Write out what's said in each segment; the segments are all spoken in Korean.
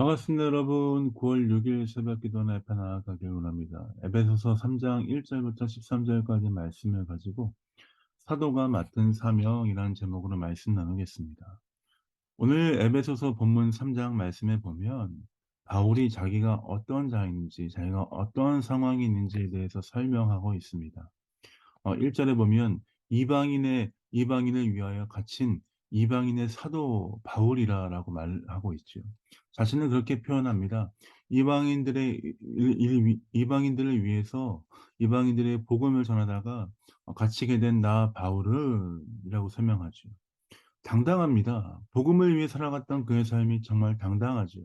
반갑습니다, 여러분. 9월 6일 새벽 기도는 앞에 나아가길 원합니다. 에베소서 3장 1절부터 13절까지 말씀을 가지고 사도가 맡은 사명이라는 제목으로 말씀 나누겠습니다. 오늘 에베소서 본문 3장 말씀에 보면 바울이 자기가 어떤 자인지, 자기가 어떤 상황이 있는지에 대해서 설명하고 있습니다. 1절에 보면 이방인을 위하여 갇힌 이방인의 사도 바울이라라고 말하고 있죠. 자신을 그렇게 표현합니다. 이방인들을 위해서 이방인들의 복음을 전하다가 갇히게 된 나 바울은이라고 설명하죠. 당당합니다. 복음을 위해 살아갔던 그의 삶이 정말 당당하죠.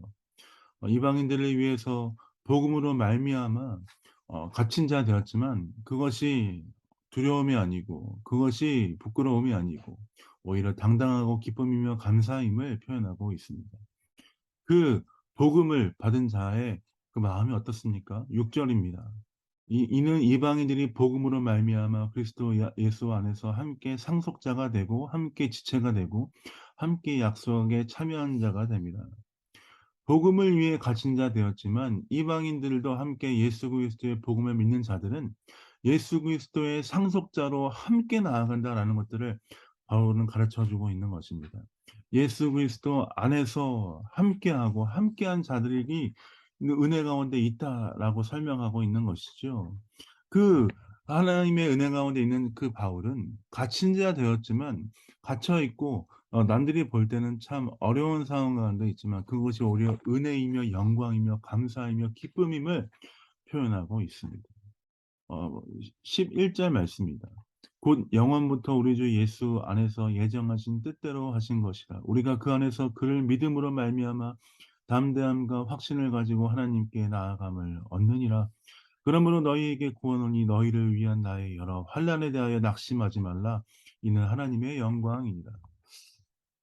이방인들을 위해서 복음으로 말미암아 갇힌 자 되었지만 그것이 두려움이 아니고 그것이 부끄러움이 아니고 오히려 당당하고 기쁨이며 감사임을 표현하고 있습니다. 그 복음을 받은 자의 그 마음이 어떻습니까? 6 절입니다. 이는 이방인들이 복음으로 말미암아 그리스도 예수 안에서 함께 상속자가 되고 함께 지체가 되고 함께 약속에 참여한 자가 됩니다. 복음을 위해 갇힌 자 되었지만 이방인들도 함께 예수 그리스도의 복음을 믿는 자들은 예수 그리스도의 상속자로 함께 나아간다라는 것들을 바울은 가르쳐 주고 있는 것입니다. 예수 그리스도 안에서 함께하고 함께한 자들이 은혜 가운데 있다라고 설명하고 있는 것이죠. 그 하나님의 은혜 가운데 있는 그 바울은 갇힌 자 되었지만 갇혀 있고 남들이 볼 때는 참 어려운 상황 가운데 있지만 그것이 오히려 은혜이며 영광이며 감사이며 기쁨임을 표현하고 있습니다. 11절 말씀입니다. 곧 영원부터 우리 주 예수 안에서 예정하신 뜻대로 하신 것이라. 우리가 그 안에서 그를 믿음으로 말미암아 담대함과 확신을 가지고 하나님께 나아감을 얻느니라. 그러므로 너희에게 구하노니 너희를 위한 나의 여러 환난에 대하여 낙심하지 말라. 이는 하나님의 영광이니라.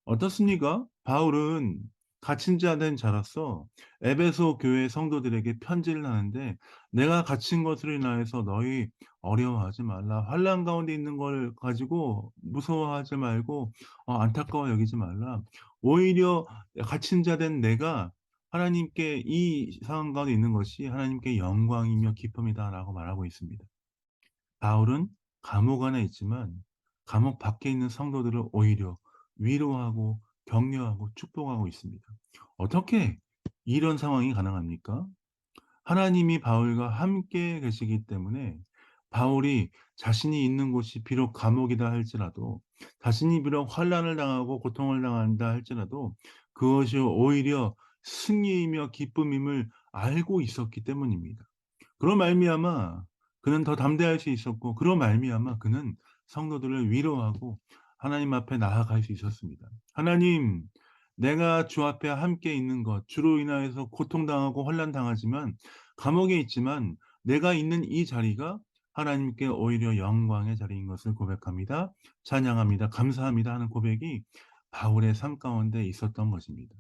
어떻습니까? 바울은 갇힌 자 된 자로서 에베소 교회 성도들에게 편지를 하는데 "내가 갇힌 것으로 인하여서 너희 어려워하지 말라. 환난 가운데 있는 걸 가지고 무서워하지 말고 안타까워 여기지 말라. 오히려 갇힌 자 된 내가 하나님께 이 상황 가운데 있는 것이 하나님께 영광이며 기쁨이다."라고 말하고 있습니다. 바울은 감옥 안에 있지만 감옥 밖에 있는 성도들을 오히려 위로하고 격려하고 축복하고 있습니다. 어떻게 이런 상황이 가능합니까? 하나님이 바울과 함께 계시기 때문에 바울이 자신이 있는 곳이 비록 감옥이다 할지라도 자신이 비록 환난을 당하고 고통을 당한다 할지라도 그것이 오히려 승리이며 기쁨임을 알고 있었기 때문입니다. 그로 말미암아 그는 더 담대할 수 있었고 그로 말미암아 그는 성도들을 위로하고 하나님 앞에 나아갈 수 있었습니다. "하나님, 내가 주 앞에 함께 있는 것 주로 인하여서 고통당하고 환난당하지만 감옥에 있지만 내가 있는 이 자리가 하나님께 오히려 영광의 자리인 것을 고백합니다. 찬양합니다. 감사합니다." 하는 고백이 바울의 삶 가운데 있었던 것입니다.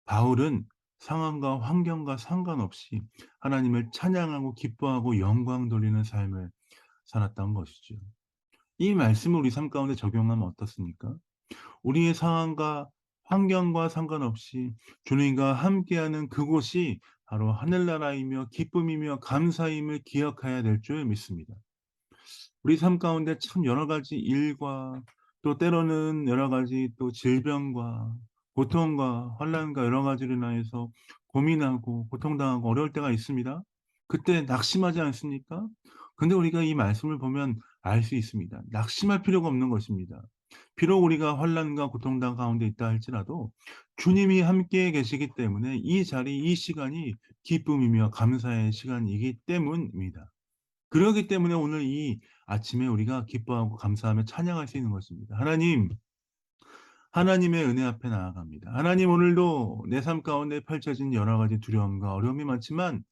바울은 상황과 환경과 상관없이 하나님을 찬양하고 기뻐하고 영광 돌리는 삶을 살았던 것이죠. 이 말씀을 우리 삶 가운데 적용하면 어떻습니까? 우리의 상황과 환경과 상관없이 주님과 함께하는 그곳이 바로 하늘나라이며 기쁨이며 감사임을 기억해야 될 줄 믿습니다. 우리 삶 가운데 참 여러 가지 일과 또 때로는 여러 가지 또 질병과 고통과 환난과 여러 가지로 인하여서 고민하고 고통당하고 어려울 때가 있습니다. 그때 낙심하지 않습니까? 근데 우리가 이 말씀을 보면 알 수 있습니다. 낙심할 필요가 없는 것입니다. 비록 우리가 환난과 고통당 가운데 있다 할지라도 주님이 함께 계시기 때문에 이 자리, 이 시간이 기쁨이며 감사의 시간이기 때문입니다. 그러기 때문에 오늘 이 아침에 우리가 기뻐하고 감사하며 찬양할 수 있는 것입니다. 하나님, 하나님의 은혜 앞에 나아갑니다. 하나님, 오늘도 내 삶 가운데 펼쳐진 여러 가지 두려움과 어려움이 많지만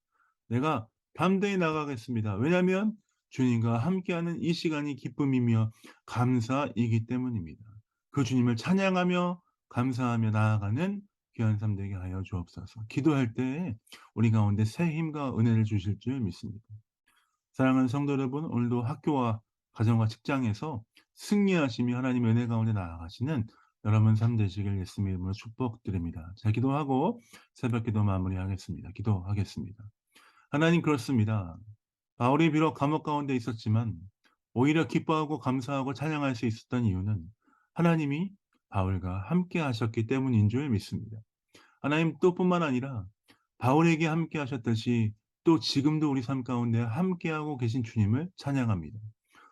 내가 담대히 나가겠습니다. 왜냐하면 주님과 함께하는 이 시간이 기쁨이며 감사이기 때문입니다. 그 주님을 찬양하며 감사하며 나아가는 귀한 삶 되게 하여 주옵소서. 기도할 때에 우리 가운데 새 힘과 은혜를 주실 줄 믿습니다. 사랑하는 성도 여러분, 오늘도 학교와 가정과 직장에서 승리하시며 하나님의 은혜 가운데 나아가시는 여러분 삶 되시길 예수님 이름으로 축복드립니다. 자, 기도하고 새벽기도 마무리하겠습니다. 기도하겠습니다. 하나님, 그렇습니다. 바울이 비록 감옥 가운데 있었지만 오히려 기뻐하고 감사하고 찬양할 수 있었던 이유는 하나님이 바울과 함께 하셨기 때문인 줄 믿습니다. 하나님, 또 뿐만 아니라 바울에게 함께 하셨듯이 또 지금도 우리 삶 가운데 함께하고 계신 주님을 찬양합니다.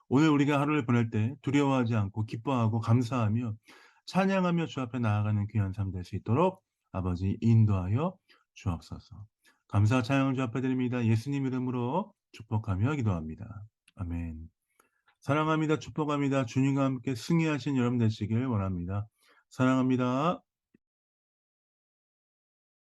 오늘 우리가 하루를 보낼 때 두려워하지 않고 기뻐하고 감사하며 찬양하며 주 앞에 나아가는 귀한 삶 될 수 있도록 아버지 인도하여 주옵소서. 감사 찬양을 주 앞에 드립니다. 예수님 이름으로 축복하며 기도합니다. 아멘. 사랑합니다. 축복합니다. 주님과 함께 승리하신 여러분 되시길 원합니다. 사랑합니다.